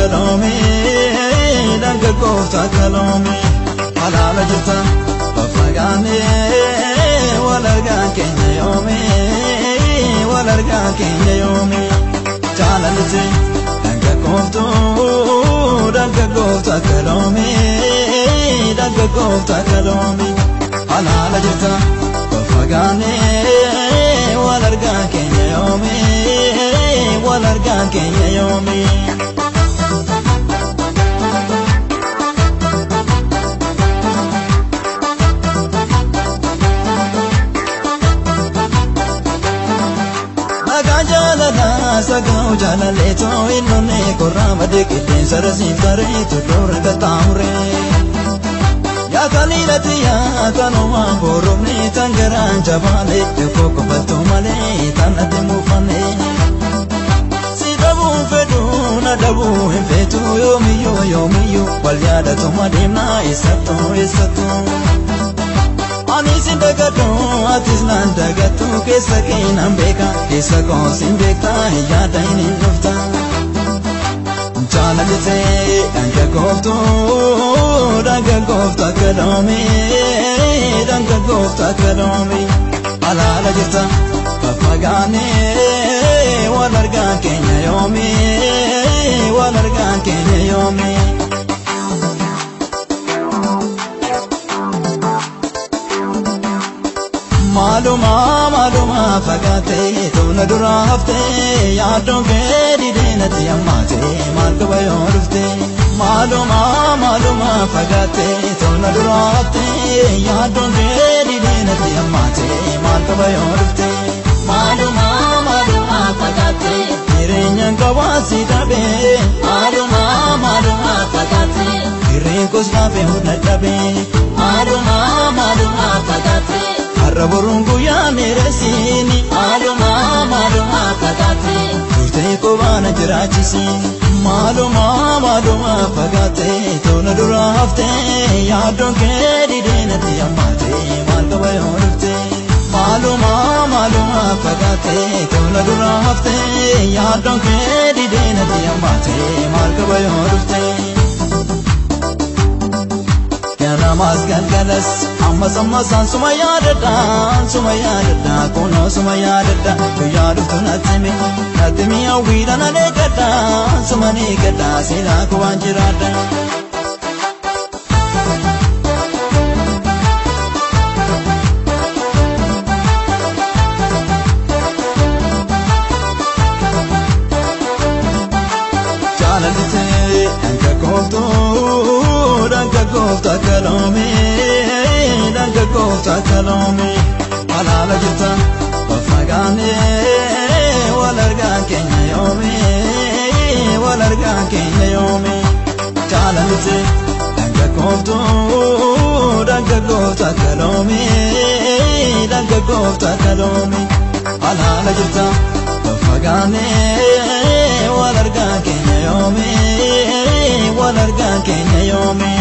kalome danga kofta kalome halala jirta fagane walarga kenya yome walarga kenya yome jalalite danga kofta kalome danga kofta kalome halala jirta fagane walarga kenya yome walarga kenya yome sagau jalale to inone korama de kitten sarasin kare to dora gatamre ya kalilati ya kanoma boromne tangaran jabale ko ko bato male tanate mufane sidabu fedu na dabu fetu yomi wal yada to mademna isato Ani sindagato atis nandagato kesa keenan beka kesa kosin bekta yada ini nufta Jalalite danga kofta kalome danga kofta kalome alala jirta papagane walarga kenya yome Maluma fagate to na durafte ya donge didinati amate malka yorufte maluma fagate to na durafte ya donge didinati amate malka yorufte maluma fagate irenya kawasi dabe maluma fagate irenkos dabe unadabe maluma fagate Raburungu ya meresini maluma fagate turte ko bana jirachisi maluma fagate to na durafte ya donke didinati amate malka yorufte maluma fagate to na durafte ya donke didinati amate malka yorufte Masgan galas amma san sumayadada kono sumayadada yadu natimi awira na negada sumani gada sila ko anjirada jalalite anka kofta kalome alala jirta fagane walarga kenya yome jalalite danga kofta kalome alala jirta fagane walarga kenya yome